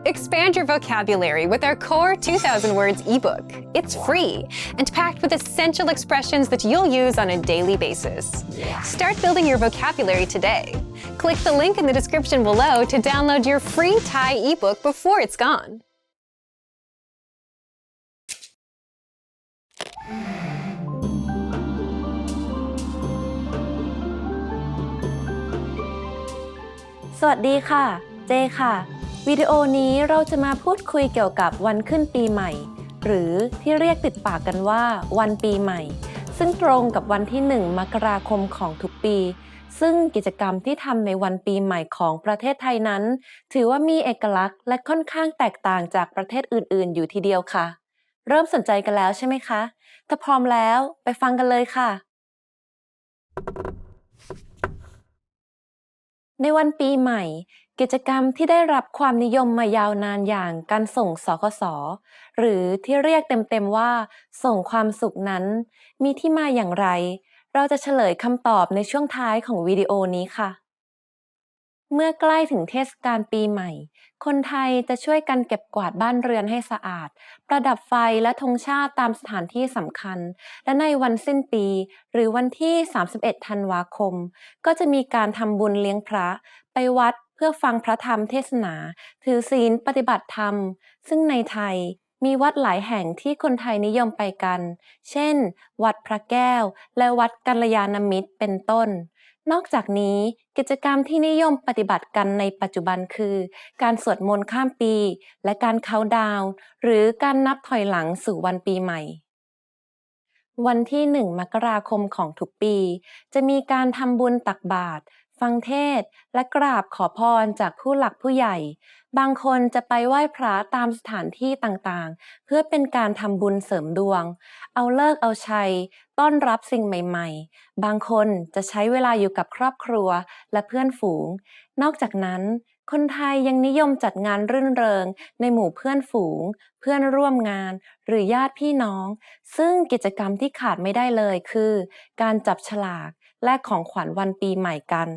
Expand your vocabulary with our core 2,000 words ebook. It's free and packed with essential expressions that you'll use on a daily basis. Start building your vocabulary today. Click the link in the description below to download your free Thai ebook before it's gone.สวัสดีค่ะ เจค่ะวิดีโอนี้เราจะมาพูดคุยเกี่ยวกับวันขึ้นปีใหม่หรือที่เรียกติดปากกันว่าวันปีใหม่ซึ่งตรงกับวันที่1 มกราคมของทุกปีซึ่งกิจกรรมที่ทำในวันปีใหม่ของประเทศไทยนั้นถือว่ามีเอกลักษณ์และค่อนข้างแตกต่างจากประเทศอื่นๆอยู่ทีเดียวค่ะเริ่มสนใจกันแล้วใช่ไหมคะถ้าพร้อมแล้วไปฟังกันเลยค่ะในวันปีใหม่กิจกรรมที่ได้รับความนิยมมายาวนานอย่างการส่งสคส.หรือที่เรียกเต็มๆว่าส่งความสุขนั้นมีที่มาอย่างไรเราจะเฉลยคำตอบในช่วงท้ายของวิดีโอนี้ค่ะเมื่อใกล้ถึงเทศกาลปีใหม่คนไทยจะช่วยกันเก็บกวาดบ้านเรือนให้สะอาดประดับไฟและธงชาติตามสถานที่สำคัญและในวันสิ้นปีหรือวันที่31 ธันวาคมก็จะมีการทำบุญเลี้ยงพระไปวัดเพื่อฟังพระธรรมเทศนาถือศีลปฏิบัติธรรมซึ่งในไทยมีวัดหลายแห่งที่คนไทยนิยมไปกันเช่นวัดพระแก้วและวัดกัลยาณมิตรเป็นต้นนอกจากนี้กิจกรรมที่นิยมปฏิบัติกันในปัจจุบันคือการสวดมนต์ข้ามปีและการเคาน์ดาวน์หรือการนับถอยหลังสู่วันปีใหม่วันที่1 มกราคมของทุกปีจะมีการทำบุญตักบาตรฟังเทศน์และกราบขอพรจากผู้หลักผู้ใหญ่บางคนจะไปไหว้พระตามสถานที่ต่างๆเพื่อเป็นการทำบุญเสริมดวงเอาฤกษ์เอาชัยต้อนรับสิ่งใหม่ๆบางคนจะใช้เวลาอยู่กับครอบครัวและเพื่อนฝูงนอกจากนั้นคนไทยยังนิยมจัดงานรื่นเริงในหมู่เพื่อนฝูงเพื่อนร่วมงานหรือญาติพี่น้องซึ่งกิจกรรมที่ขาดไม่ได้เลยคือการจับฉลากแลกของขวัญวันปีใหม่กัน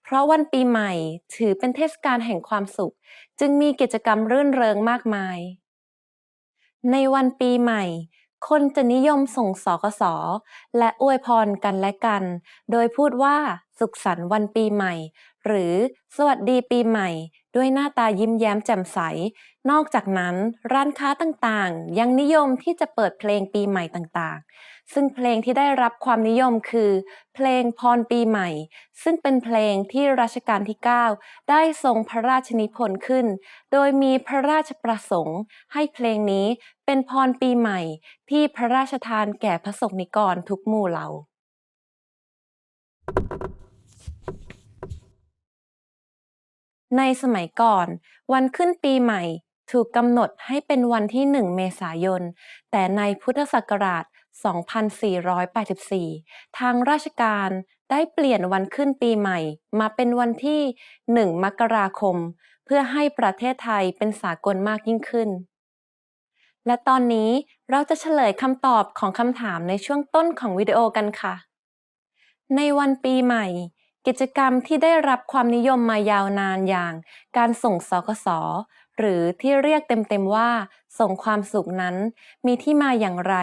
เพราะวันปีใหม่ถือเป็นเทศกาลแห่งความสุขจึงมีกิจกรรมรื่นเริงมากมายในวันปีใหม่คนจะนิยมส่งสคส.และอวยพรกันและกันโดยพูดว่าสุขสันต์วันปีใหม่หรือสวัสดีปีใหม่ด้วยหน้าตายิ้มแย้มแจ่มใสนอกจากนั้นร้านค้าต่างๆยังนิยมที่จะเปิดเพลงปีใหม่ต่างๆซึ่งเพลงที่ได้รับความนิยมคือเพลงพรปีใหม่ซึ่งเป็นเพลงที่รัชกาลที่ 9ได้ทรงพระราชนิพนธ์ขึ้นโดยมีพระราชประสงค์ให้เพลงนี้เป็นพรปีใหม่ที่พระราชทานแก่พระสงฆ์นิกรทุกหมู่เหล่าในสมัยก่อนวันขึ้นปีใหม่ถูกกำหนดให้เป็นวันที่1 เมษายนแต่ในพุทธศักราช 2484 ทางราชการได้เปลี่ยนวันขึ้นปีใหม่มาเป็นวันที่1 มกราคมเพื่อให้ประเทศไทยเป็นสากลมากยิ่งขึ้นและตอนนี้เราจะเฉลยคำตอบของคำถามในช่วงต้นของวิดีโอกันค่ะในวันปีใหม่กิจกรรมที่ได้รับความนิยมมายาวนานอย่างการส่งสคส.หรือที่เรียกเต็มๆว่าส่งความสุขนั้นมีที่มาอย่างไร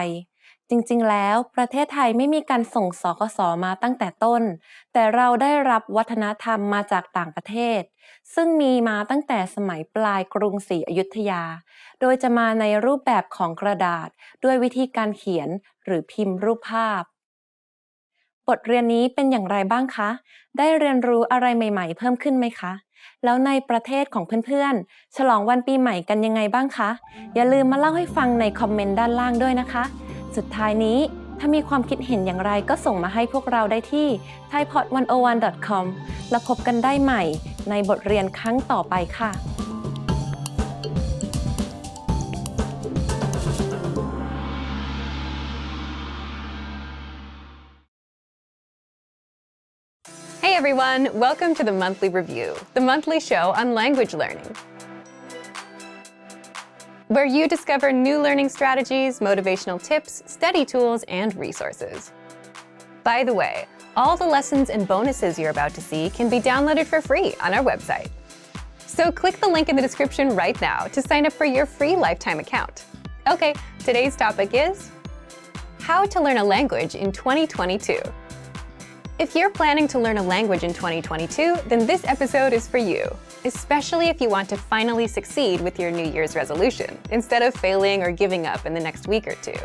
จริงๆแล้วประเทศไทยไม่มีการส่งสคส.มาตั้งแต่ต้นแต่เราได้รับวัฒนธรรมมาจากต่างประเทศซึ่งมีมาตั้งแต่สมัยปลายกรุงศรีอยุธยาโดยจะมาในรูปแบบของกระดาษด้วยวิธีการเขียนหรือพิมพ์รูปภาพบทเรียนนี้เป็นอย่างไรบ้างคะได้เรียนรู้อะไรใหม่ๆเพิ่มขึ้นไหมคะแล้วในประเทศของเพื่อนๆฉลองวันปีใหม่กันยังไงบ้างคะอย่าลืมมาเล่าให้ฟังในคอมเมนต์ด้านล่างด้วยนะคะสุดท้ายนี้ถ้ามีความคิดเห็นอย่างไรก็ส่งมาให้พวกเราได้ที่ thaipod101.com แล้วพบกันได้ใหม่ในบทเรียนครั้งต่อไปค่ะHey everyone, welcome to the Monthly Review, the monthly show on language learning, where you discover new learning strategies, motivational tips, study tools, and resources. By the way, all the lessons and bonuses you're about to see can be downloaded for free on our website. So click the link in the description right now to sign up for your free lifetime account. Okay, today's topic is how to learn a language in 2022. If you're planning to learn a language in 2022, then this episode is for you, especially if you want to finally succeed with your New Year's resolution, instead of failing or giving up in the next week or two.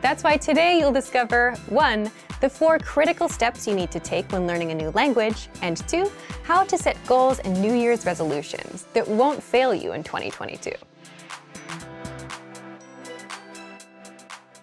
That's why today you'll discover 1. The 4 critical steps you need to take when learning a new language, and 2. How to set goals and New Year's resolutions that won't fail you in 2022.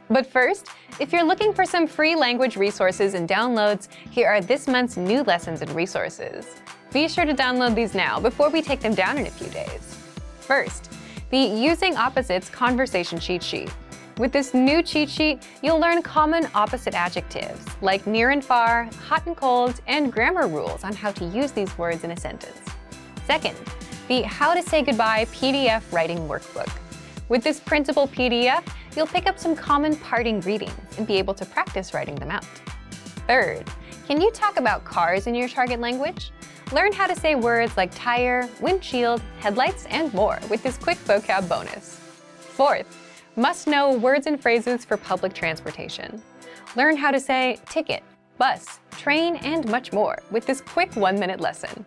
But first, if you're looking for some free language resources and downloads, here are this month's new lessons and resources. Be sure to download these now before we take them down in a few days. First, the Using Opposites Conversation Cheat Sheet. With this new cheat sheet, you'll learn common opposite adjectives like near and far, hot and cold, and grammar rules on how to use these words in a sentence. Second, the How to Say Goodbye PDF Writing Workbook. With this printable PDF, you'll pick up some common parting greetings and be able to practice writing them out. Third, can you talk about cars in your target language? Learn how to say words like tire, windshield, headlights, and more with this quick vocab bonus. Fourth, must know words and phrases for public transportation. Learn how to say ticket, bus, train, and much more with this quick 1-minute lesson.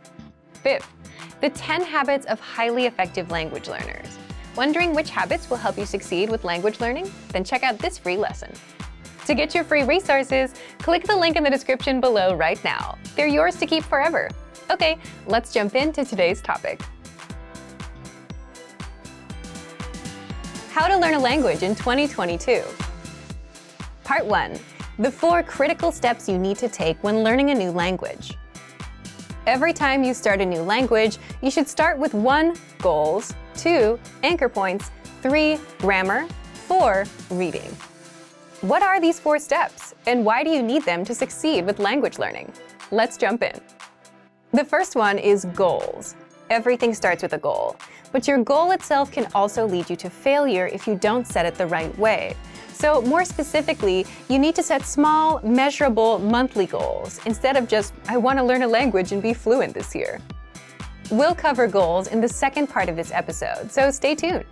Fifth, the 10 habits of highly effective language learners. Wondering which habits will help you succeed with language learning? Then check out this free lesson. To get your free resources, click the link in the description below right now. They're yours to keep forever. Okay, let's jump into today's topic. How to learn a language in 2022. Part 1. The 4 critical steps you need to take when learning a new language. Every time you start a new language, you should start with 1. Goals, 2. Anchor points, 3. Grammar, 4. Reading. What are these 4 steps, and why do you need them to succeed with language learning? Let's jump in. The first one is goals. Everything starts with a goal, but your goal itself can also lead you to failure if you don't set it the right way. So more specifically, you need to set small, measurable monthly goals instead of just, I want to learn a language and be fluent this year. We'll cover goals in the second part of this episode, so stay tuned.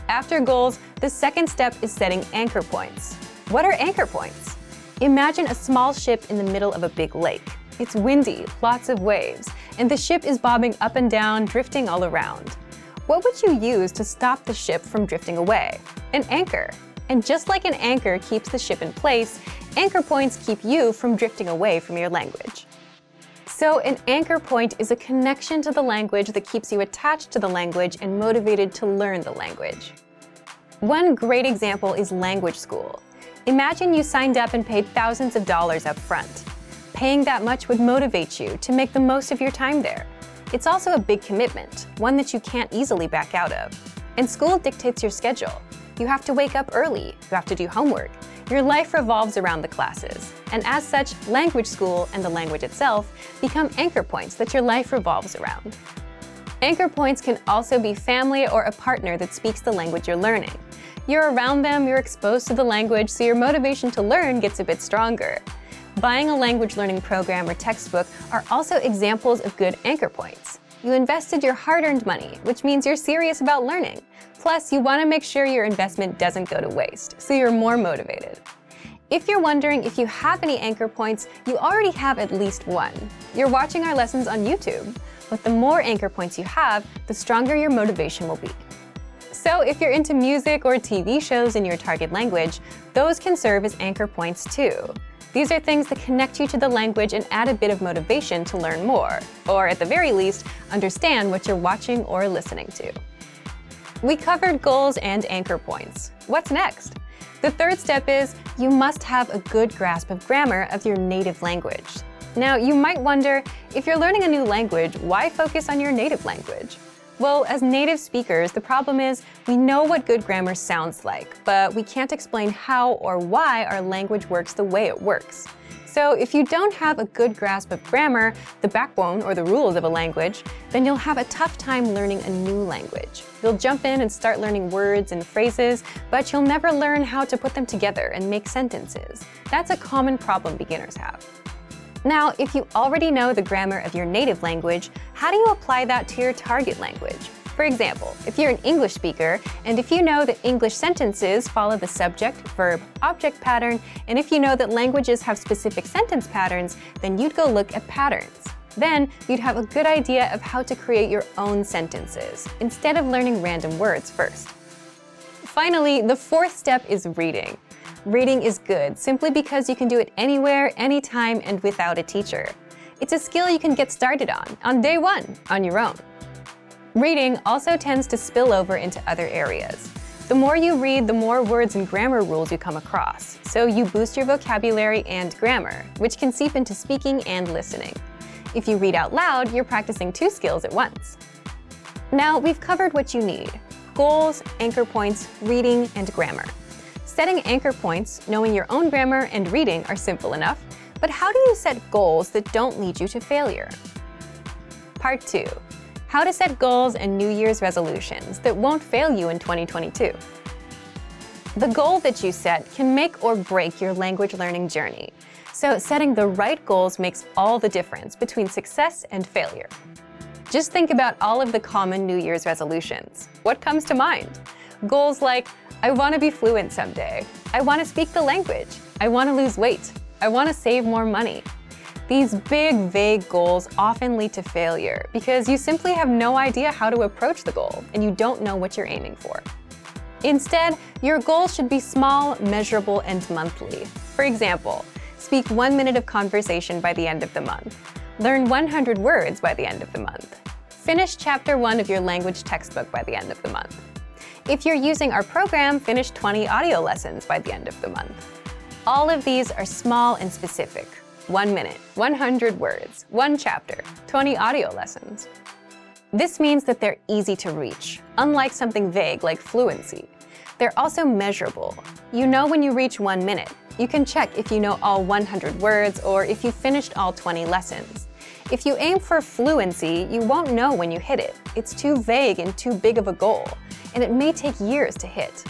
After goals, the second step is setting anchor points. What are anchor points? Imagine a small ship in the middle of a big lake. It's windy, lots of waves, and the ship is bobbing up and down, drifting all around. What would you use to stop the ship from drifting away? An anchor. And just like an anchor keeps the ship in place, anchor points keep you from drifting away from your language. So an anchor point is a connection to the language that keeps you attached to the language and motivated to learn the language. One great example is language school. Imagine you signed up and paid thousands of dollars up front. Paying that much would motivate you to make the most of your time there. It's also a big commitment, one that you can't easily back out of. And school dictates your schedule. You have to wake up early, you have to do homework. Your life revolves around the classes. And as such, language school and the language itself become anchor points that your life revolves around. Anchor points can also be family or a partner that speaks the language you're learning. You're around them, you're exposed to the language, so your motivation to learn gets a bit stronger. Buying a language learning program or textbook are also examples of good anchor points. You invested your hard-earned money, which means you're serious about learning. Plus, you want to make sure your investment doesn't go to waste, so you're more motivated. If you're wondering if you have any anchor points, you already have at least one. You're watching our lessons on YouTube, but the more anchor points you have, the stronger your motivation will be. So if you're into music or TV shows in your target language, those can serve as anchor points too. These are things that connect you to the language and add a bit of motivation to learn more, or at the very least, understand what you're watching or listening to. We covered goals and anchor points. What's next? The third step is you must have a good grasp of grammar of your native language. Now, you might wonder, if you're learning a new language, why focus on your native language? Well, as native speakers, the problem is we know what good grammar sounds like, but we can't explain how or why our language works the way it works. So if you don't have a good grasp of grammar, the backbone or the rules of a language, then you'll have a tough time learning a new language. You'll jump in and start learning words and phrases, but you'll never learn how to put them together and make sentences. That's a common problem beginners have. Now, if you already know the grammar of your native language, how do you apply that to your target language? For example, if you're an English speaker, and if you know that English sentences follow the subject, verb, object pattern, and if you know that languages have specific sentence patterns, then you'd go look at patterns. Then, you'd have a good idea of how to create your own sentences, instead of learning random words first. Finally, the fourth step is reading. Reading is good simply because you can do it anywhere, anytime, and without a teacher. It's a skill you can get started on day one, on your own. Reading also tends to spill over into other areas. The more you read, the more words and grammar rules you come across, so you boost your vocabulary and grammar, which can seep into speaking and listening. If you read out loud, you're practicing two skills at once. Now, we've covered what you need: goals, anchor points, reading, and grammar. Setting anchor points, knowing your own grammar, and reading are simple enough, but how do you set goals that don't lead you to failure? Part 2. How to set goals and New Year's resolutions that won't fail you in 2022. The goal that you set can make or break your language learning journey, so setting the right goals makes all the difference between success and failure. Just think about all of the common New Year's resolutions. What comes to mind? Goals like, I want to be fluent someday. I want to speak the language. I want to lose weight. I want to save more money. These big, vague goals often lead to failure because you simply have no idea how to approach the goal and you don't know what you're aiming for. Instead, your goals should be small, measurable, and monthly. For example, speak 1 minute of conversation by the end of the month. Learn 100 words by the end of the month. Finish Chapter 1 of your language textbook by the end of the month. If you're using our program, finish 20 audio lessons by the end of the month. All of these are small and specific. 1 minute, 100 words, 1 chapter, 20 audio lessons. This means that they're easy to reach, unlike something vague like fluency. They're also measurable. You know when you reach 1 minute. You can check if you know all 100 words or if you finished all 20 lessons. If you aim for fluency, you won't know when you hit it. It's too vague and too big of a goal, and it may take years to hit.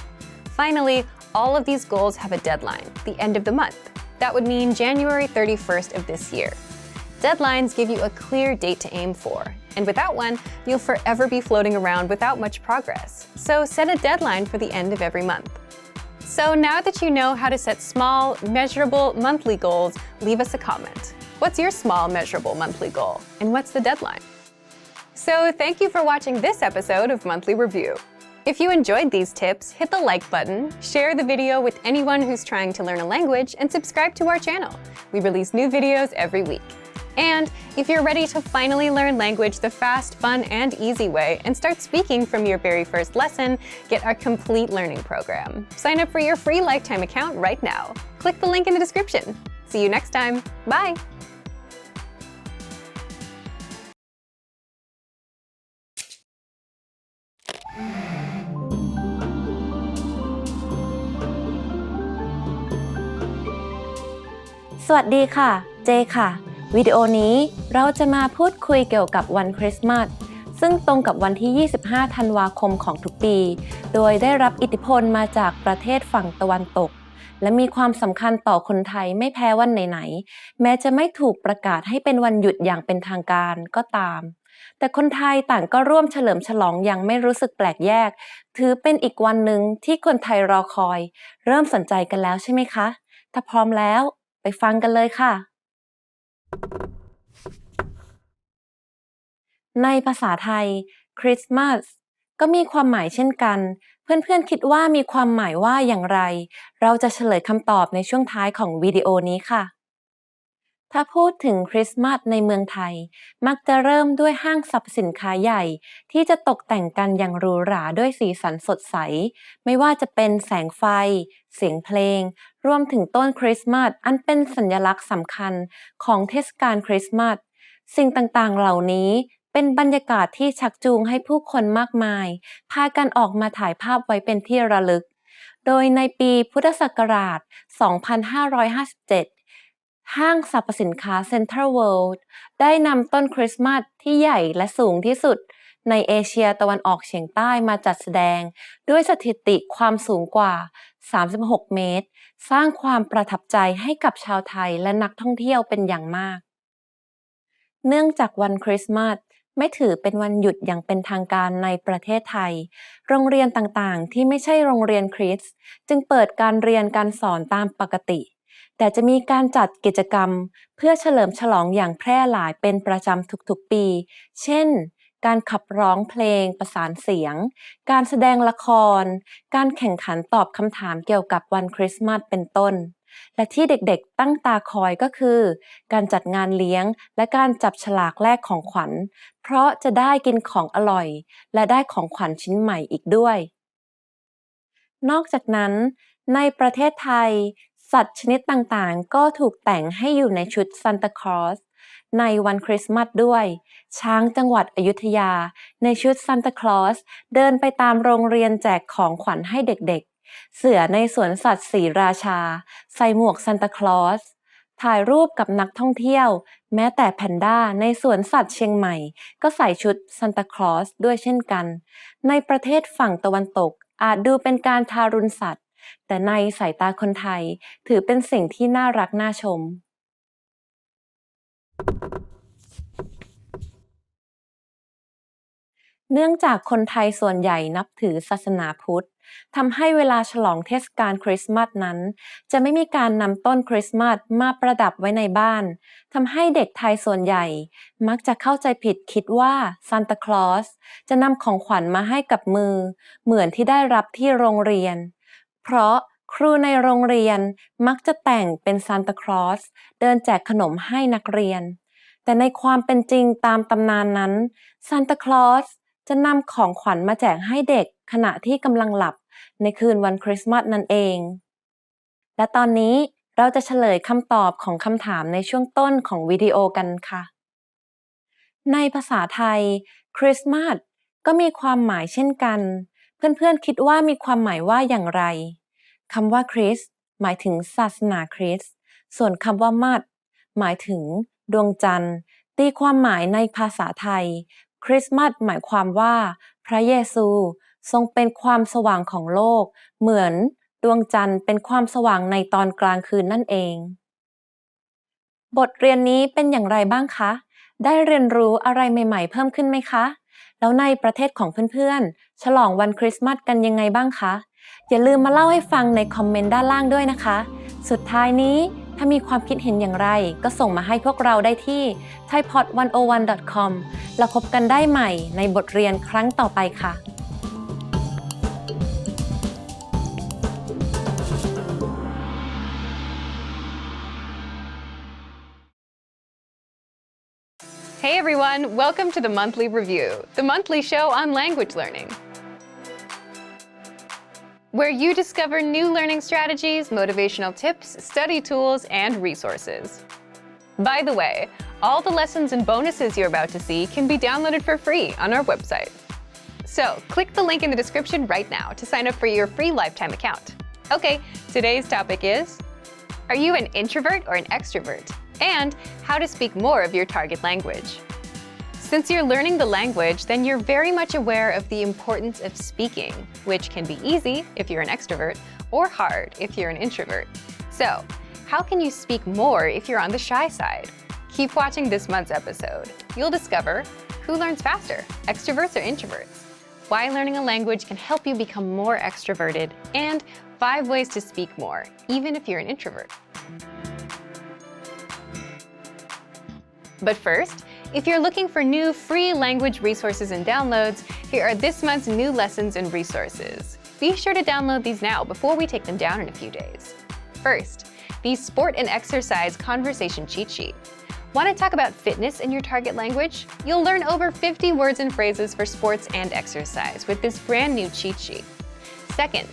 Finally, all of these goals have a deadline, the end of the month. That would mean January 31st of this year. Deadlines give you a clear date to aim for, and without one, you'll forever be floating around without much progress. So set a deadline for the end of every month. So now that you know how to set small, measurable monthly goals, leave us a comment. What's your small, measurable monthly goal, and what's the deadline? So thank you for watching this episode of Monthly Review. If you enjoyed these tips, hit the like button, share the video with anyone who's trying to learn a language, and subscribe to our channel. We release new videos every week. And if you're ready to finally learn language the fast, fun, and easy way and start speaking from your very first lesson, get our complete learning program. Sign up for your free lifetime account right now. Click the link in the description. See you next time. Bye!สวัสดีค่ะ เจค่ะ วิดีโอนี้เราจะมาพูดคุยเกี่ยวกับวันคริสต์มาสซึ่งตรงกับวันที่ 25 ธันวาคมของทุกปี โดยได้รับอิทธิพลมาจากประเทศฝั่งตะวันตก และมีความสำคัญต่อคนไทยไม่แพ้วันไหนๆแม้จะไม่ถูกประกาศให้เป็นวันหยุดอย่างเป็นทางการก็ตาม แต่คนไทยต่างก็ร่วมเฉลิมฉลองอย่างไม่รู้สึกแปลกแยกถือเป็นอีกวันหนึ่งที่คนไทยรอคอยเริ่มสนใจกันแล้วใช่ไหมคะถ้าพร้อมแล้วไปฟังกันเลยค่ะในภาษาไทยคริสต์มาสก็มีความหมายเช่นกันเพื่อนๆคิดว่ามีความหมายว่าอย่างไรเราจะเฉลยคำตอบในช่วงท้ายของวิดีโอนี้ค่ะถ้าพูดถึงคริสต์มาสในเมืองไทยมักจะเริ่มด้วยห้างสรรพสินค้าใหญ่ที่จะตกแต่งกันอย่างหรูหราด้วยสีสันสดใสไม่ว่าจะเป็นแสงไฟเสียงเพลงรวมถึงต้นคริสต์มาสอันเป็นสัญลักษณ์สำคัญของเทศกาลคริสต์มาสสิ่งต่างๆเหล่านี้เป็นบรรยากาศที่ชักจูงให้ผู้คนมากมายพากันออกมาถ่ายภาพไว้เป็นที่ระลึกโดยในปีพุทธศักราช 2557 ห้างสรรพสินค้าเซ็นทรัลเวิลด์ได้นำต้นคริสต์มาสที่ใหญ่และสูงที่สุดในเอเชียตะวันออกเฉียงใต้มาจัดแสดงด้วยสถิติความสูงกว่า 36 เมตรสร้างความประทับใจให้กับชาวไทยและนักท่องเที่ยวเป็นอย่างมาก เนื่องจากวันคริสต์มาสไม่ถือเป็นวันหยุดอย่างเป็นทางการในประเทศไทยโรงเรียนต่างๆที่ไม่ใช่โรงเรียนคริสต์จึงเปิดการเรียนการสอนตามปกติแต่จะมีการจัดกิจกรรมเพื่อเฉลิมฉลองอย่างแพร่หลายเป็นประจำทุกๆปีเช่นการขับร้องเพลงประสานเสียงการแสดงละครการแข่งขันตอบคำถามเกี่ยวกับวันคริสต์มาสเป็นต้นและที่เด็กๆตั้งตาคอยก็คือการจัดงานเลี้ยงและการจับฉลากแลกของขวัญเพราะจะได้กินของอร่อยและได้ของขวัญชิ้นใหม่อีกด้วยนอกจากนั้นในประเทศไทยสัตว์ชนิดต่างๆก็ถูกแต่งให้อยู่ในชุดซานตาคลอสในวันคริสต์มาสด้วยช้างจังหวัดอยุธยาในชุดซานตาคลอสเดินไปตามโรงเรียนแจกของขวัญให้เด็กๆเสือในสวนสัตว์ศรีราชาใส่หมวกซานตาคลอสถ่ายรูปกับนักท่องเที่ยวแม้แต่แพนด้าในสวนสัตว์เชียงใหม่ก็ใส่ชุดซานตาคลอสด้วยเช่นกันในประเทศฝั่งตะวันตกอาจดูเป็นการทารุณสัตว์แต่ในสายตาคนไทยถือเป็นสิ่งที่น่ารักน่าชมเนื่องจากคนไทยส่วนใหญ่นับถือศาสนาพุทธทำให้เวลาฉลองเทศกาลคริสต์มาสนั้นจะไม่มีการนำต้นคริสต์มาสมาประดับไว้ในบ้านทำให้เด็กไทยส่วนใหญ่มักจะเข้าใจผิดคิดว่าซานตาคลอสจะนำของขวัญมาให้กับมือเหมือนที่ได้รับที่โรงเรียนเพราะครูในโรงเรียนมักจะแต่งเป็นซานตาคลอสเดินแจกขนมให้นักเรียนแต่ในความเป็นจริงตามตำนานนั้นซานตาคลอสจะนำของขวัญมาแจกให้เด็กขณะที่กำลังหลับในคืนวันคริสต์มาสนั่นเองและตอนนี้เราจะเฉลยคำตอบของคำถามในช่วงต้นของวิดีโอกันค่ะในภาษาไทยคริสต์มาสก็มีความหมายเช่นกันเพื่อนๆคิดว่ามีความหมายว่าอย่างไรคำว่าคริสต์หมายถึงศาสนาคริสต์ส่วนคำว่ามัดหมายถึงดวงจันทร์ตีความหมายในภาษาไทยคริสต์มาสหมายความว่าพระเยซูทรงเป็นความสว่างของโลกเหมือนดวงจันทร์เป็นความสว่างในตอนกลางคืนนั่นเองบทเรียนนี้เป็นอย่างไรบ้างคะได้เรียนรู้อะไรใหม่ๆเพิ่มขึ้นไหมคะแล้วในประเทศของเพื่อนๆฉลองวันคริสต์มาสกันยังไงบ้างคะอย่าลืมมาเล่าให้ฟังในคอมเมนต์ด้านล่างด้วยนะคะสุดท้ายนี้ถ้ามีความคิดเห็นอย่างไรก็ส่งมาให้พวกเราได้ที่ thaipod101.com แล้วพบกันได้ใหม่ในบทเรียนครั้งต่อไปค่ะ Hey everyone, welcome to the Monthly Review, the monthly show on language learning, where you discover new learning strategies, motivational tips, study tools, and resources. By the way, all the lessons and bonuses you're about to see can be downloaded for free on our website. So click the link in the description right now to sign up for your free lifetime account. Okay, today's topic is, are you an introvert or an extrovert? And how to speak more of your target language. Since you're learning the language, then you're very much aware of the importance of speaking, which can be easy if you're an extrovert or hard if you're an introvert. So, how can you speak more if you're on the shy side? Keep watching this month's episode. You'll discover who learns faster, extroverts or introverts, why learning a language can help you become more extroverted, and 5 ways to speak more, even if you're an introvert. But first, if you're looking for new free language resources and downloads, here are this month's new lessons and resources. Be sure to download these now before we take them down in a few days. First, the Sport and Exercise Conversation Cheat Sheet. Want to talk about fitness in your target language? You'll learn over 50 words and phrases for sports and exercise with this brand new cheat sheet. Second,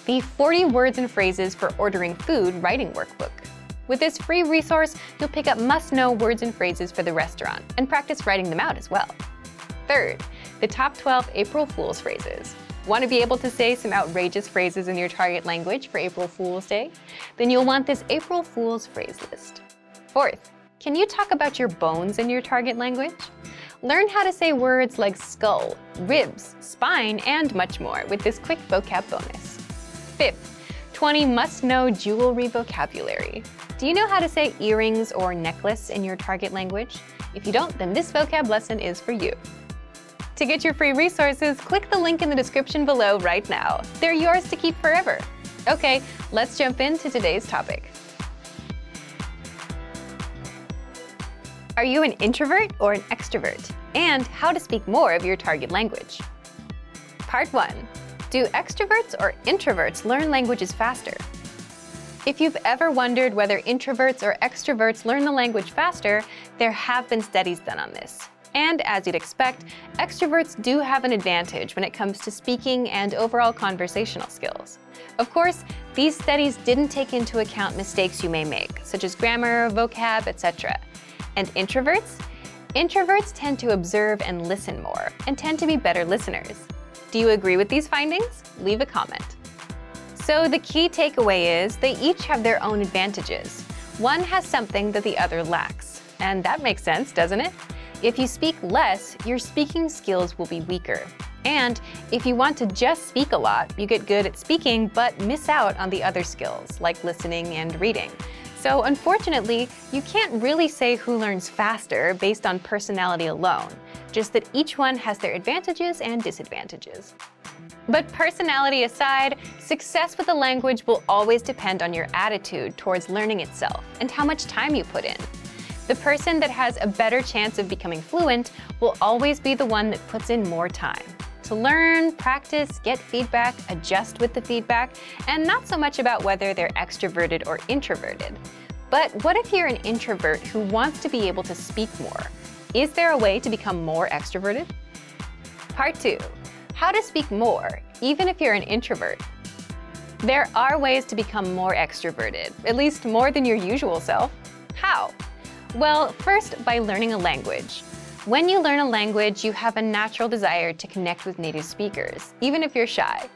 the 40 words and phrases for ordering food writing workbook. With this free resource, you'll pick up must-know words and phrases for the restaurant and practice writing them out as well. Third, the top 12 April Fool's phrases. Want to be able to say some outrageous phrases in your target language for April Fool's Day? Then you'll want this April Fool's phrase list. Fourth, can you talk about your bones in your target language? Learn how to say words like skull, ribs, spine, and much more with this quick vocab bonus. Fifth, 20 must-know jewelry vocabulary. Do you know how to say earrings or necklace in your target language? If you don't, then this vocab lesson is for you. To get your free resources, click the link in the description below right now. They're yours to keep forever. Okay, let's jump into today's topic. Are you an introvert or an extrovert? And how to speak more of your target language. Part 1. Do extroverts or introverts learn languages faster? If you've ever wondered whether introverts or extroverts learn the language faster, there have been studies done on this. And as you'd expect, extroverts do have an advantage when it comes to speaking and overall conversational skills. Of course, these studies didn't take into account mistakes you may make, such as grammar, vocab, etc. And introverts? Introverts tend to observe and listen more, and tend to be better listeners. Do you agree with these findings? Leave a comment. So the key takeaway is they each have their own advantages. One has something that the other lacks. And that makes sense, doesn't it? If you speak less, your speaking skills will be weaker. And if you want to just speak a lot, you get good at speaking but miss out on the other skills, like listening and reading. So unfortunately, you can't really say who learns faster based on personality alone, just that each one has their advantages and disadvantages. But personality aside, success with a language will always depend on your attitude towards learning itself and how much time you put in. The person that has a better chance of becoming fluent will always be the one that puts in more time to learn, practice, get feedback, adjust with the feedback, and not so much about whether they're extroverted or introverted. But what if you're an introvert who wants to be able to speak more? Is there a way to become more extroverted? Part 2. How to speak more, even if you're an introvert. There are ways to become more extroverted, at least more than your usual self. How? Well, first, by learning a language. When you learn a language, you have a natural desire to connect with native speakers, even if you're shy.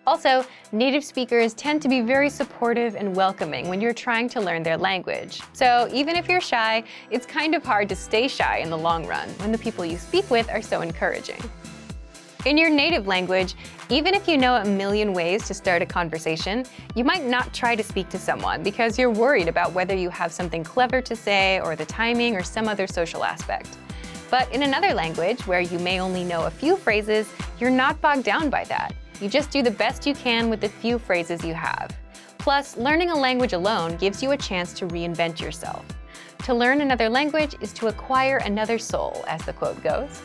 Also, native speakers tend to be very supportive and welcoming when you're trying to learn their language. So even if you're shy, it's kind of hard to stay shy in the long run when the people you speak with are so encouraging. In your native language, even if you know a million ways to start a conversation, you might not try to speak to someone because you're worried about whether you have something clever to say or the timing or some other social aspect. But in another language, where you may only know a few phrases, you're not bogged down by that. You just do the best you can with the few phrases you have. Plus, learning a language alone gives you a chance to reinvent yourself. To learn another language is to acquire another soul, as the quote goes.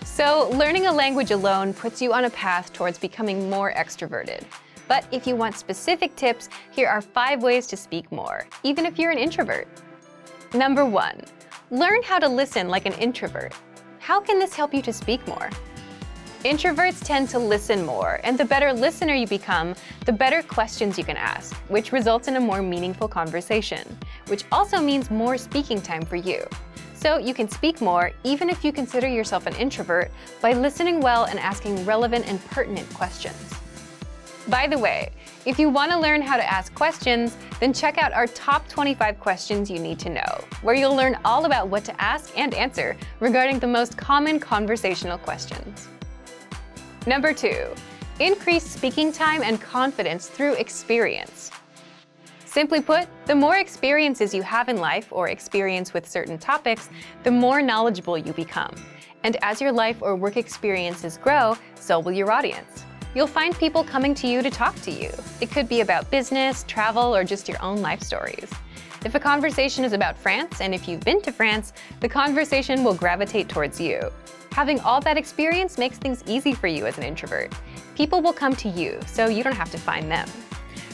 So, learning a language alone puts you on a path towards becoming more extroverted. But if you want specific tips, here are 5 ways to speak more, even if you're an introvert. Number 1. Learn how to listen like an introvert. How can this help you to speak more? Introverts tend to listen more, and the better listener you become, the better questions you can ask, which results in a more meaningful conversation, which also means more speaking time for you. So you can speak more, even if you consider yourself an introvert, by listening well and asking relevant and pertinent questions. By the way, if you want to learn how to ask questions, then check out our top 25 questions you need to know, where you'll learn all about what to ask and answer regarding the most common conversational questions. Number 2, increase speaking time and confidence through experience. Simply put, the more experiences you have in life or experience with certain topics, the more knowledgeable you become. And as your life or work experiences grow, so will your audience. You'll find people coming to you to talk to you. It could be about business, travel, or just your own life stories. If a conversation is about France, and if you've been to France, the conversation will gravitate towards you. Having all that experience makes things easy for you as an introvert. People will come to you, so you don't have to find them.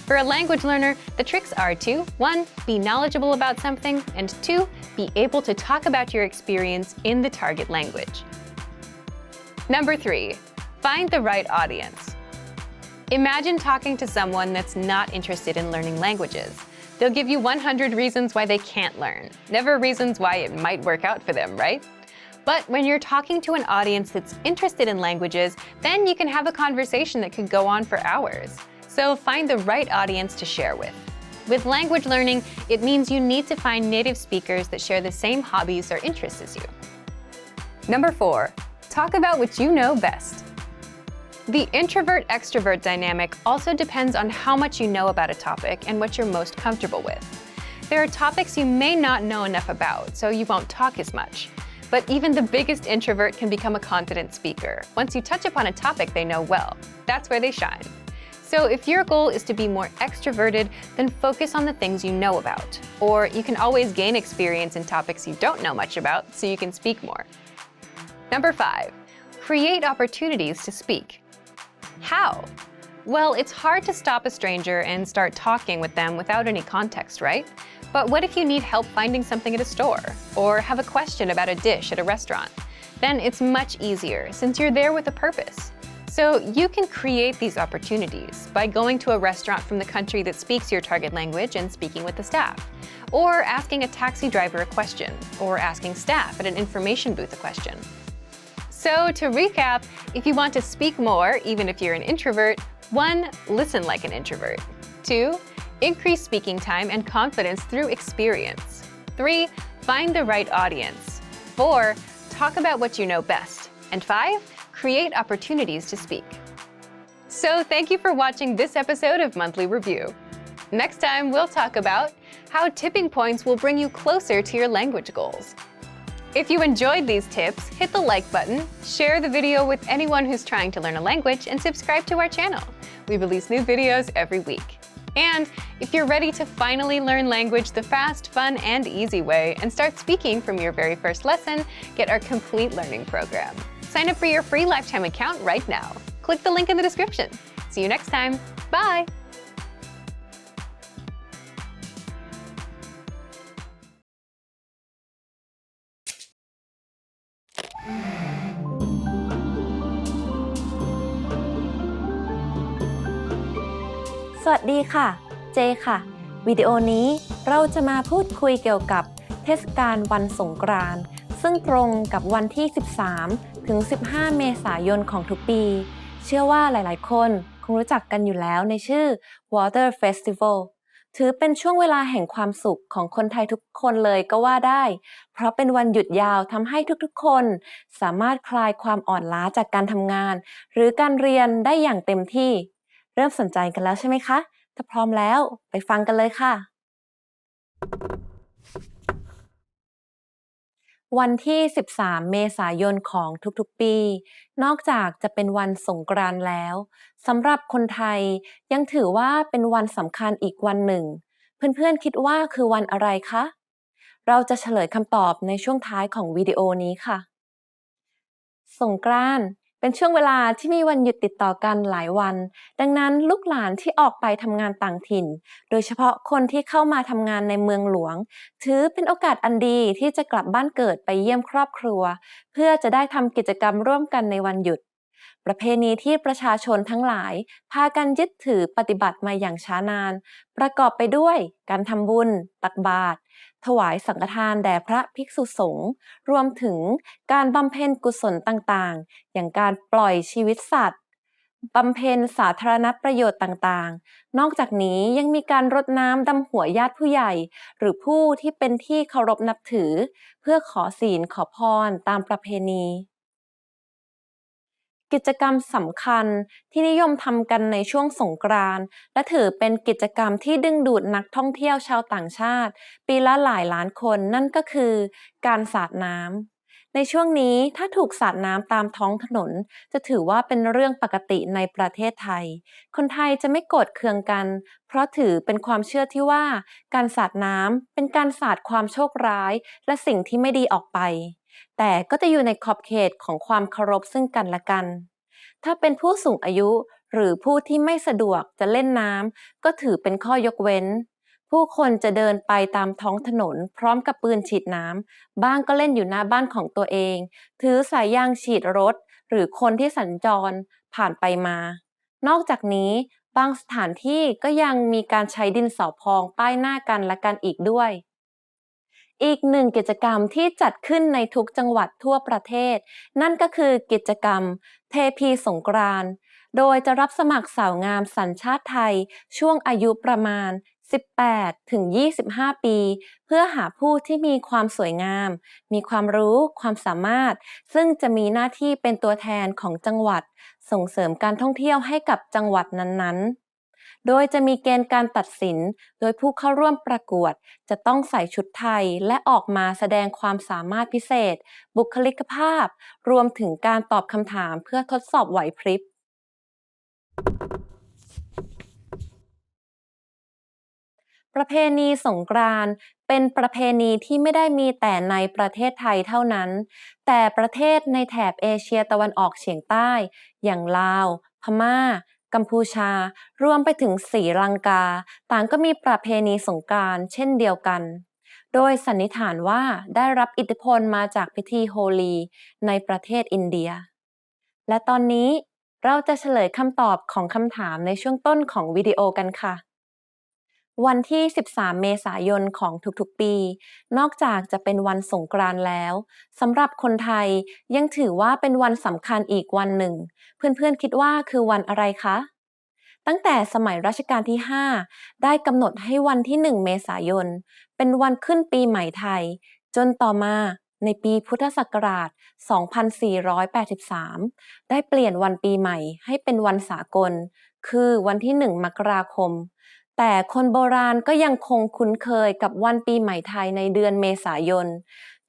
For a language learner, the tricks are to 1. Be knowledgeable about something, and 2. Be able to talk about your experience in the target language. Number 3. Find the right audience. Imagine talking to someone that's not interested in learning languages. They'll give you 100 reasons why they can't learn, never reasons why it might work out for them, right? But when you're talking to an audience that's interested in languages, then you can have a conversation that could go on for hours. So find the right audience to share with. With language learning, it means you need to find native speakers that share the same hobbies or interests as you. Number 4, talk about what you know best. The introvert-extrovert dynamic also depends on how much you know about a topic and what you're most comfortable with. There are topics you may not know enough about, so you won't talk as much. But even the biggest introvert can become a confident speaker once you touch upon a topic they know well. That's where they shine. So if your goal is to be more extroverted, then focus on the things you know about. Or you can always gain experience in topics you don't know much about so you can speak more. Number 5, create opportunities to speak. How? Well, it's hard to stop a stranger and start talking with them without any context, right? But what if you need help finding something at a store, or have a question about a dish at a restaurant? Then it's much easier since you're there with a purpose. So you can create these opportunities by going to a restaurant from the country that speaks your target language and speaking with the staff, or asking a taxi driver a question, or asking staff at an information booth a question. So to recap, if you want to speak more, even if you're an introvert, 1. Listen like an introvert. 2. Increase speaking time and confidence through experience. 3. Find the right audience. 4. Talk about what you know best. And 5. Create opportunities to speak. So thank you for watching this episode of Monthly Review. Next time, we'll talk about how tipping points will bring you closer to your language goals. If you enjoyed these tips, hit the like button, share the video with anyone who's trying to learn a language, and subscribe to our channel. We release new videos every week. And if you're ready to finally learn language the fast, fun, and easy way and start speaking from your very first lesson, get our complete learning program. Sign up for your free lifetime account right now. Click the link in the description. See you next time. Bye!สวัสดีค่ะ เจค่ะ วิดีโอนี้เราจะมาพูดคุยเกี่ยวกับเทศกาลวันสงกรานต์ซึ่งตรงกับวันที่ 13 ถึง 15 เมษายนของทุกปี เชื่อว่าหลายๆ คนคงรู้จักกันอยู่แล้วในชื่อ Water Festival ถือเป็นช่วงเวลาแห่งความสุขของคนไทยทุกคนเลยก็ว่าได้ เพราะเป็นวันหยุดยาวทำให้ทุกๆ คนสามารถคลายความอ่อนล้าจากการทำงานหรือการเรียนได้อย่างเต็มที่เริ่มสนใจกันแล้วใช่ไหมคะ ถ้าพร้อมแล้วไปฟังกันเลยค่ะ วันที่ 13 เมษายนของทุกๆ ปี นอกจากจะเป็นวันสงกรานต์แล้วสำหรับคนไทยยังถือว่าเป็นวันสำคัญอีกวันหนึ่ง เพื่อนๆ คิดว่าคือวันอะไรคะ เราจะเฉลยคำตอบในช่วงท้ายของวิดีโอนี้ค่ะ สงกรานต์เป็นช่วงเวลาที่มีวันหยุดติดต่อกันหลายวัน ดังนั้นลูกหลานที่ออกไปทำงานต่างถิ่น โดยเฉพาะคนที่เข้ามาทำงานในเมืองหลวง ถือเป็นโอกาสอันดีที่จะกลับบ้านเกิดไปเยี่ยมครอบครัว เพื่อจะได้ทำกิจกรรมร่วมกันในวันหยุด ประเพณีที่ประชาชนทั้งหลายพากันยึดถือปฏิบัติมาอย่างช้านาน ประกอบไปด้วยการทำบุญ ตักบาตร ถวายสังฆทานแด่พระภิกษุสงฆ์รวมถึงการบำเพ็ญกุศลต่างๆ อย่างการปล่อยชีวิตสัตว์บำเพ็ญสาธารณประโยชน์ต่างๆ นอกจากนี้ยังมีการรดน้ำดำหัวญาติผู้ใหญ่ หรือผู้ที่เป็นที่เคารพนับถือ เพื่อขอศีลขอพรตามประเพณีกิจกรรมสำคัญที่นิยมทำกันในช่วงสงกรานต์และถือเป็นกิจกรรมที่ดึงดูดนักท่องเที่ยวชาวต่างชาติปีละหลายล้านคนนั่นก็คือการสาดน้ำในช่วงนี้ถ้าถูกสาดน้ำตามท้องถนนจะถือว่าเป็นเรื่องปกติในประเทศไทยคนไทยจะไม่โกรธเคืองกันเพราะถือเป็นความเชื่อที่ว่าการสาดน้ำเป็นการสาดความโชคร้ายและสิ่งที่ไม่ดีออกไปแต่ก็จะอยู่ในขอบเขตของความเคารพซึ่งกันและกันถ้าเป็นผู้สูงอายุหรือผู้ที่ไม่สะดวกจะเล่นน้ำก็ถือเป็นข้อยกเว้นผู้คนจะเดินไปตามท้องถนนพร้อมกับปืนฉีดน้ำบ้างก็เล่นอยู่หน้าบ้านของตัวเองถือสายยางฉีดรถหรือคนที่สัญจรผ่านไปมานอกจากนี้บางสถานที่ก็ยังมีการใช้ดินสอพองป้ายหน้ากันและกันอีกด้วยอีกหนึ่งกิจกรรมที่จัดขึ้นในทุกจังหวัดทั่วประเทศนั่นก็คือกิจกรรมเทพีสงกรานต์โดยจะรับสมัครสาวงามสัญชาติไทยช่วงอายุประมาณ 18 ถึง 25 ปีเพื่อหาผู้ที่มีความสวยงามมีความรู้ความสามารถซึ่งจะมีหน้าที่เป็นตัวแทนของจังหวัด ส่งเสริมการท่องเที่ยวให้กับจังหวัดนั้นๆโดยจะมีเกณฑ์การตัดสินโดยผู้เข้าร่วมประกวดจะต้องใส่ชุดไทยและออกมาแสดงความสามารถพิเศษบุคลิกภาพรวมถึงการตอบคำถามเพื่อทดสอบไหวพริบประเพณีสงกรานต์เป็นประเพณีที่ไม่ได้มีแต่ในประเทศไทยเท่านั้นแต่ประเทศในแถบเอเชียตะวันออกเฉียงใต้อย่างลาวพม่ากัมพูชารวมไปถึงศรีลังกาต่างก็มีประเพณีสงกรานต์เช่นเดียวกันโดยสันนิษฐานว่าได้รับอิทธิพลมาจากพิธีโฮลีในประเทศอินเดียและตอนนี้เราจะเฉลยคำตอบของคำถามในช่วงต้นของวิดีโอกันค่ะวันที่ 13 เมษายนของทุกๆ ปี นอกจากจะเป็นวันสงกรานต์แล้ว สำหรับคนไทยยังถือว่าเป็นวันสำคัญอีกวันหนึ่ง เพื่อนๆ คิดว่าคือวันอะไรคะ ตั้งแต่สมัยรัชกาลที่ 5 ได้กำหนดให้วันที่ 1 เมษายน เป็นวันขึ้นปีใหม่ไทย จนต่อมาในปีพุทธศักราช 2483 ได้เปลี่ยนวันปีใหม่ให้เป็นวันสากล คือวันที่ 1 มกราคม แต่คนโบราณก็ยังคงคุ้นเคยกับวันปีใหม่ไทยในเดือนเมษายน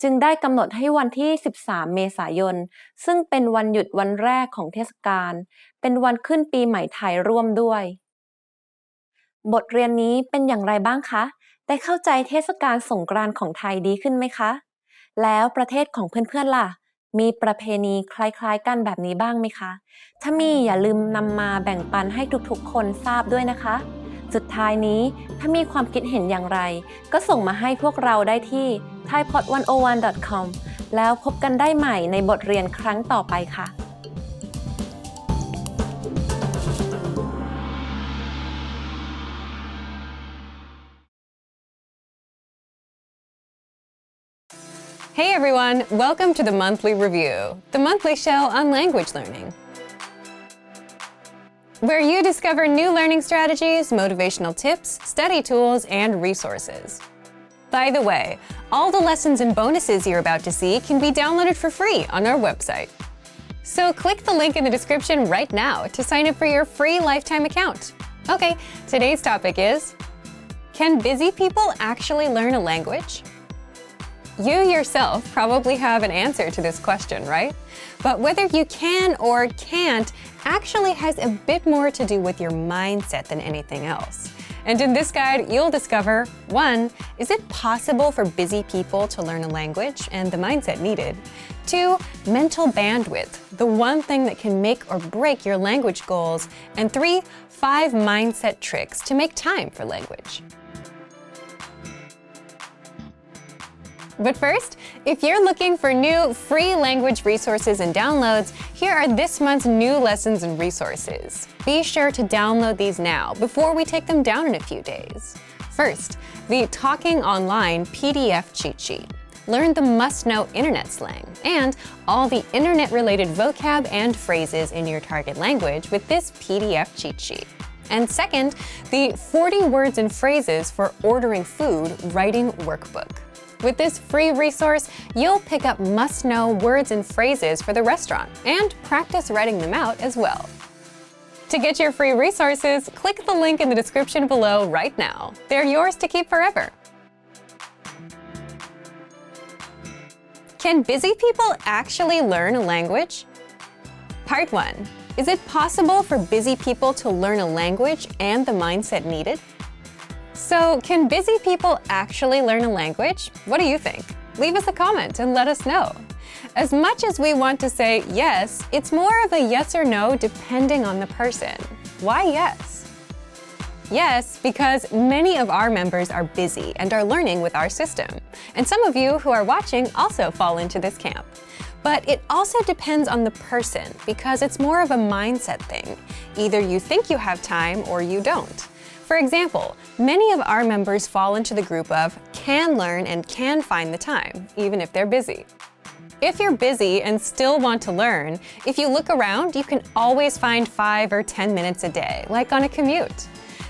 จึงได้กำหนดให้วันที่ 13 เมษายน ซึ่งเป็นวันหยุดวันแรกของเทศกาล เป็นวันขึ้นปีใหม่ไทยร่วมด้วย บทเรียนนี้เป็นอย่างไรบ้างคะ ได้เข้าใจเทศกาลสงกรานต์ของไทยดีขึ้นไหมคะ แล้วประเทศของเพื่อนๆล่ะ มีประเพณีคล้ายๆกันแบบนี้บ้างไหมคะ ถ้ามีอย่าลืมนำมาแบ่งปันให้ทุกๆคนทราบด้วยนะคะ สุดท้ายนี้ถ้ามีความคิดเห็นอย่างไรก็ส่งมาให้พวกเราได้ที่ thaipod101.com แล้วพบกันได้ใหม่ในบทเรียนครั้งต่อไปค่ะ Hey everyone, welcome to the Monthly Review, the monthly show on language learning, where you discover new learning strategies, motivational tips, study tools, and resources. By the way, all the lessons and bonuses you're about to see can be downloaded for free on our website. So click the link in the description right now to sign up for your free lifetime account. Okay, today's topic is, can busy people actually learn a language? You yourself probably have an answer to this question, right? But whether you can or can't actually has a bit more to do with your mindset than anything else. And in this guide, you'll discover 1. Is it possible for busy people to learn a language and the mindset needed? 2. Mental bandwidth, the one thing that can make or break your language goals. And 3. 5 mindset tricks to make time for language. But first, if you're looking for new free language resources and downloads, here are this month's new lessons and resources. Be sure to download these now before we take them down in a few days. First, the Talking Online PDF cheat sheet. Learn the must-know internet slang and all the internet-related vocab and phrases in your target language with this PDF cheat sheet. And second, the 40 words and phrases for ordering food writing workbook. With this free resource, you'll pick up must-know words and phrases for the restaurant and practice writing them out as well. To get your free resources, click the link in the description below right now. They're yours to keep forever. Can busy people actually learn a language? Part 1. Is it possible for busy people to learn a language and the mindset needed? So, can busy people actually learn a language? What do you think? Leave us a comment and let us know. As much as we want to say yes, it's more of a yes or no depending on the person. Why yes? Yes, because many of our members are busy and are learning with our system. And some of you who are watching also fall into this camp. But it also depends on the person because it's more of a mindset thing. Either you think you have time or you don't. For example, many of our members fall into the group of can learn and can find the time, even if they're busy. If you're busy and still want to learn, if you look around, you can always find 5 or 10 minutes a day, like on a commute.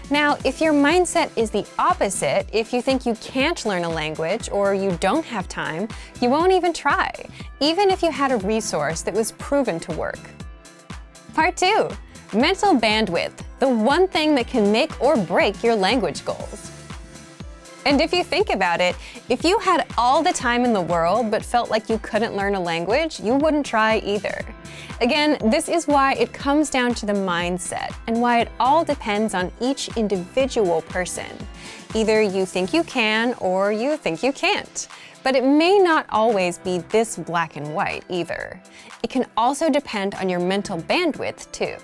Now, if your mindset is the opposite, if you think you can't learn a language or you don't have time, you won't even try, even if you had a resource that was proven to work. Part 2. Mental bandwidth, the one thing that can make or break your language goals. And if you think about it, if you had all the time in the world but felt like you couldn't learn a language, you wouldn't try either. Again, this is why it comes down to the mindset and why it all depends on each individual person. Either you think you can or you think you can't. But it may not always be this black and white either. It can also depend on your mental bandwidth too.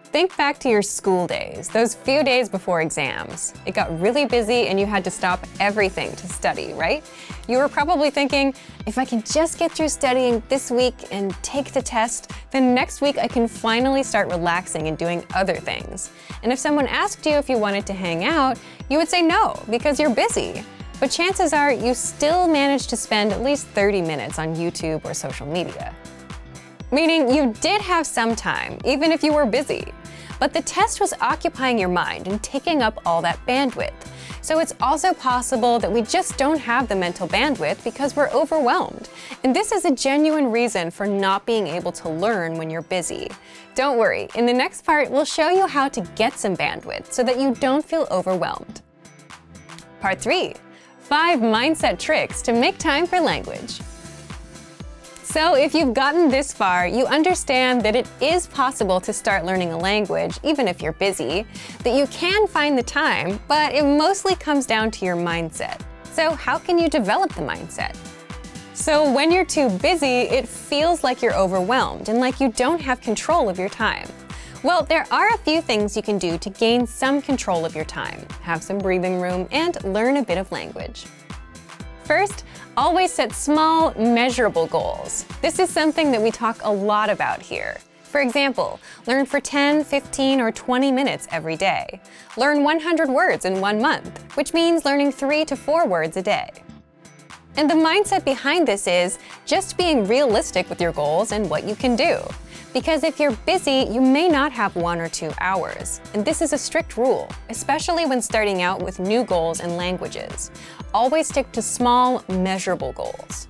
Think back to your school days, those few days before exams. It got really busy and you had to stop everything to study, right? You were probably thinking, if I can just get through studying this week and take the test, then next week I can finally start relaxing and doing other things. And if someone asked you if you wanted to hang out, you would say no, because you're busy. But chances are you still managed to spend at least 30 minutes on YouTube or social media. Meaning you did have some time, even if you were busy. But the test was occupying your mind and taking up all that bandwidth. So it's also possible that we just don't have the mental bandwidth because we're overwhelmed. And this is a genuine reason for not being able to learn when you're busy. Don't worry, in the next part, we'll show you how to get some bandwidth so that you don't feel overwhelmed. Part 3. 5 mindset tricks to make time for language. So if you've gotten this far, you understand that it is possible to start learning a language, even if you're busy, that you can find the time, but it mostly comes down to your mindset. So how can you develop the mindset? So when you're too busy, it feels like you're overwhelmed and like you don't have control of your time. Well, there are a few things you can do to gain some control of your time, have some breathing room, and learn a bit of language. First, always set small, measurable goals. This is something that we talk a lot about here. For example, learn for 10, 15, or 20 minutes every day. Learn 100 words in 1 month, which means learning 3 to 4 words a day. And the mindset behind this is just being realistic with your goals and what you can do. Because if you're busy, you may not have 1 or 2 hours. And this is a strict rule, especially when starting out with new goals and languages. Always stick to small, measurable goals.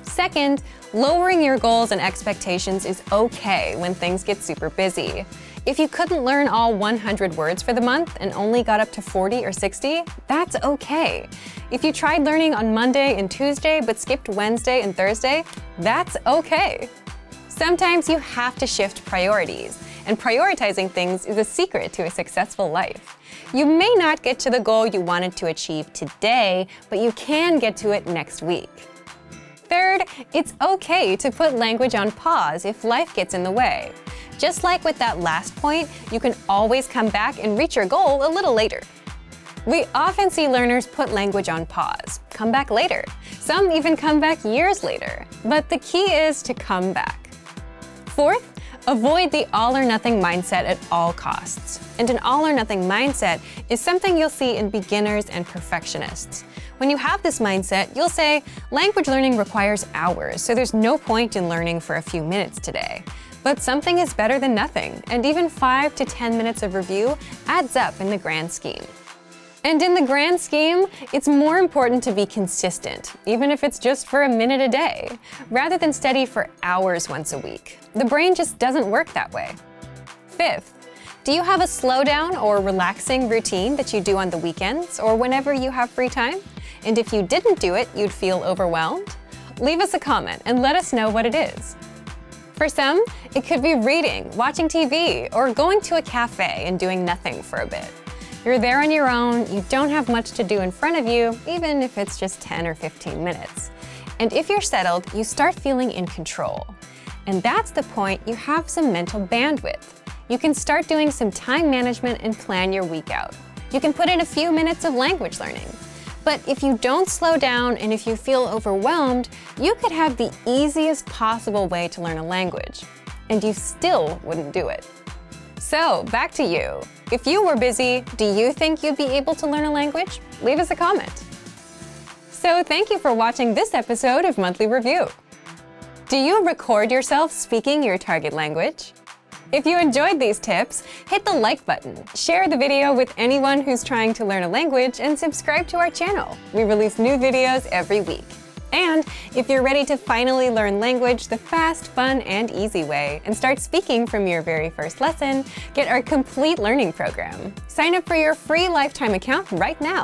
Second, lowering your goals and expectations is okay when things get super busy. If you couldn't learn all 100 words for the month and only got up to 40 or 60, that's okay. If you tried learning on Monday and Tuesday but skipped Wednesday and Thursday, that's okay. Sometimes you have to shift priorities, and prioritizing things is a secret to a successful life. You may not get to the goal you wanted to achieve today, but you can get to it next week. Third, it's okay to put language on pause if life gets in the way. Just like with that last point, you can always come back and reach your goal a little later. We often see learners put language on pause, come back later. Some even come back years later. But the key is to come back. Fourth, avoid the all-or-nothing mindset at all costs. And an all-or-nothing mindset is something you'll see in beginners and perfectionists. When you have this mindset, you'll say, language learning requires hours, so there's no point in learning for a few minutes today. But something is better than nothing, and even 5 to 10 minutes of review adds up in the grand scheme. And in the grand scheme, it's more important to be consistent, even if it's just for a minute a day, rather than study for hours once a week. The brain just doesn't work that way. Fifth, do you have a slowdown or relaxing routine that you do on the weekends or whenever you have free time? And if you didn't do it, you'd feel overwhelmed? Leave us a comment and let us know what it is. For some, it could be reading, watching TV, or going to a cafe and doing nothing for a bit. You're there on your own, you don't have much to do in front of you, even if it's just 10 or 15 minutes. And if you're settled, you start feeling in control. And that's the point you have some mental bandwidth. You can start doing some time management and plan your week out. You can put in a few minutes of language learning. But if you don't slow down and if you feel overwhelmed, you could have the easiest possible way to learn a language. And you still wouldn't do it. So, back to you. If you were busy, do you think you'd be able to learn a language? Leave us a comment. So, thank you for watching this episode of Monthly Review. Do you record yourself speaking your target language? If you enjoyed these tips, hit the like button, share the video with anyone who's trying to learn a language, and subscribe to our channel. We release new videos every week. And if you're ready to finally learn language the fast, fun, and easy way and start speaking from your very first lesson, get our complete learning program. Sign up for your free lifetime account right now.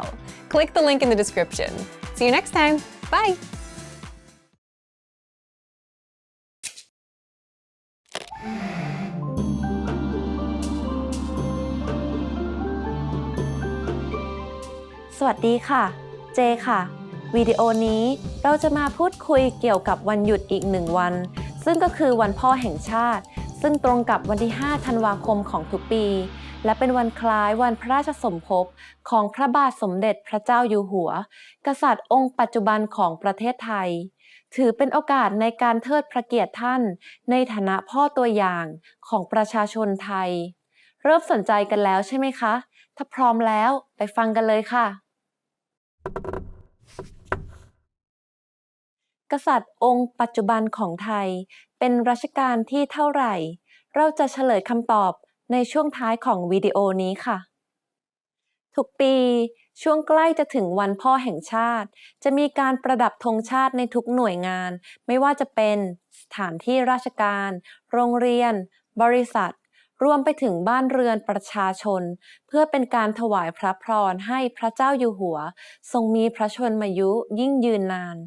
Click the link in the description. See you next time. Bye!สวัสดีค่ะ เจค่ะวิดีโอนี้เราจะมาพูดคุยเกี่ยวกับวันหยุดอีก1วันซึ่งก็คือวันพ่อแห่งชาติซึ่งตรงกับวันที่5ธันวาคมของทุกปีและเป็นวันคล้ายวันพระราชสมภพของพระบาทสมเด็จพระเจ้าอยู่หัวกษัตริย์องค์ปัจจุบันของประเทศไทยถือเป็นโอกาสในการเทิดพระเกียรติท่านในฐานะพ่อตัวอย่างของประชาชนไทยเริ่มสนใจกันแล้วใช่ไหมคะถ้าพร้อมแล้วไปฟังกันเลยค่ะกษัตริย์องค์ปัจจุบันของไทยเป็นรัชกาลที่เท่าไหร่เราจะเฉลยคำตอบในช่วงท้ายของวิดีโอนี้ค่ะทุกปีช่วงใกล้จะถึงวันพ่อแห่งชาติจะมีการประดับธงชาติในทุกหน่วยงานไม่ว่าจะเป็นสถานที่ราชการโรงเรียนบริษัทรวมไปถึงบ้านเรือนประชาชนเพื่อเป็นการถวายพระพรให้พระเจ้าอยู่หัวทรงมีพระชนมายุยิ่งยืนนาน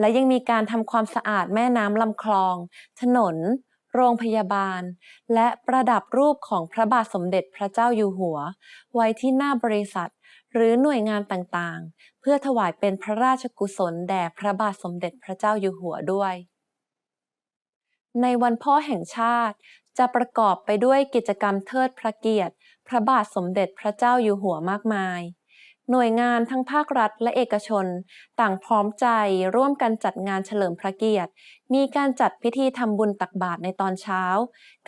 และยังมีการทำความสะอาดแม่น้ำลำคลองถนนโรงพยาบาลและประดับรูปของพระบาทสมเด็จพระเจ้าอยู่หัวไว้ที่หน้าบริษัทหรือหน่วยงานต่างๆเพื่อถวายเป็นพระราชกุศลแด่พระบาทสมเด็จพระเจ้าอยู่หัวด้วยในวันพ่อแห่งชาติจะประกอบไปด้วยกิจกรรมเทิดพระเกียรติพระบาทสมเด็จพระเจ้าอยู่หัวมากมายหน่วยงานทั้งภาครัฐและเอกชนต่างพร้อมใจร่วมกันจัดงานเฉลิมพระเกียรติมีการจัดพิธีทำบุญตักบาตรในตอนเช้า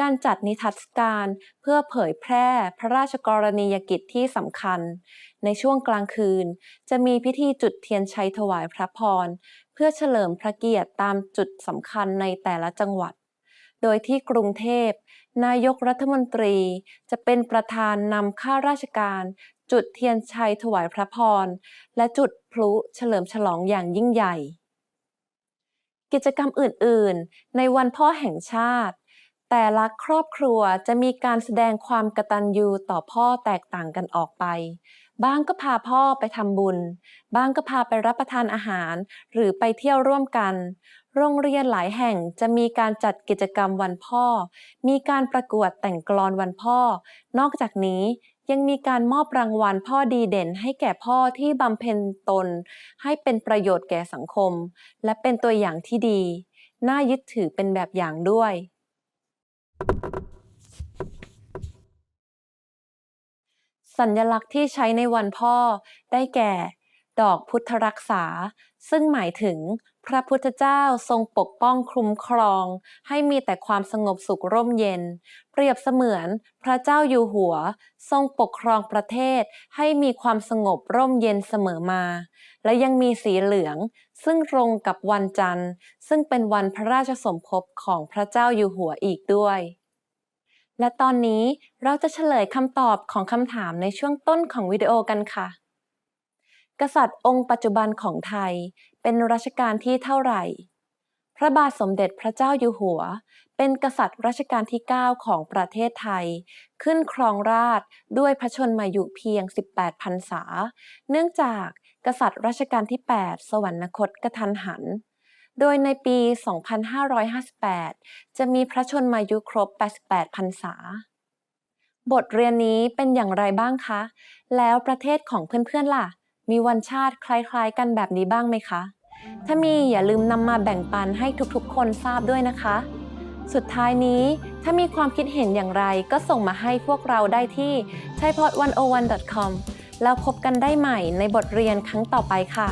การจัดนิทรรศการเพื่อเผยแพร่พระราชกรณียกิจที่สำคัญในช่วงกลางคืนจะมีพิธีจุดเทียนชัยถวายพระพรเพื่อเฉลิมพระเกียรติตามจุดสำคัญในแต่ละจังหวัดโดยที่กรุงเทพนายกรัฐมนตรีจะเป็นประธานนำข้าราชการจุดเทียนชัยถวายพระพรและจุดพลุเฉลิมฉลองอย่างยิ่งใหญ่กิจกรรมอื่นๆในวันพ่อแห่งชาติแต่ละครอบครัวจะมีการแสดงความกตัญญูต่อพ่อแตกต่างกันออกไปบ้างก็พาพ่อไปทำบุญบ้างก็พาไปรับประทานอาหารหรือไปเที่ยวร่วมกันโรงเรียนหลายแห่งจะมีการจัดกิจกรรมวันพ่อมีการประกวดแต่งกลอนวันพ่อนอกจากนี้ยังมีการมอบรางวัลพ่อดีเด่นให้แก่พ่อที่บำเพ็ญตนให้เป็นประโยชน์แก่สังคมและเป็นตัวอย่างที่ดีน่ายึดถือเป็นแบบอย่างด้วยสัญลักษณ์ที่ใช้ในวันพ่อได้แก่ดอกพุทธรักษาซึ่งหมายถึงพระพุทธเจ้าทรงปกป้องคุ้มครองให้มีแต่ความสงบสุขร่มเย็นเปรียบเสมือนพระเจ้าอยู่หัวทรงปกครองประเทศให้มีความสงบร่มเย็นเสมอมาและยังมีสีเหลืองซึ่งตรงกับวันจันทร์ซึ่งเป็นวันพระราชสมภพของพระเจ้าอยู่หัวอีกด้วยและตอนนี้เราจะเฉลยคำตอบของคำถามในช่วงต้นของวิดีโอกันค่ะกษัตริย์องค์ปัจจุบันของไทยเป็นรัชกาลที่เท่าไหร่พระบาทสมเด็จพระเจ้าอยู่หัวเป็นกษัตริย์รัชกาลที่9ของประเทศไทยขึ้นครองราชย์ด้วยพระชนมายุเพียง18พรรษาเนื่องจากกษัตริย์รัชกาลที่8สวรรคตกทันหันโดยในปี2558จะมีพระชนมายุครบ88พรรษาบทเรียนนี้เป็นอย่างไรบ้างคะแล้วประเทศของเพื่อนๆล่ะมีวันชาติคล้ายๆกันแบบนี้บ้างไหมคะถ้ามีอย่าลืมนำมาแบ่งปันให้ทุกๆคนทราบด้วยนะคะสุดท้ายนี้ถ้ามีความคิดเห็นอย่างไรก็ส่งมาให้พวกเราได้ที่ thaipod101.com แล้วพบกันได้ใหม่ในบทเรียนครั้งต่อไปค่ะ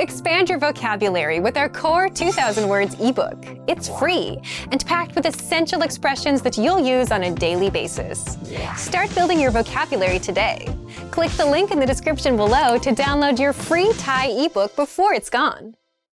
Expand your vocabulary with our Core 2000 Words ebook. It's free and packed with essential expressions that you'll use on a daily basis. Start building your vocabulary today. Click the link in the description below to download your free Thai ebook before it's gone.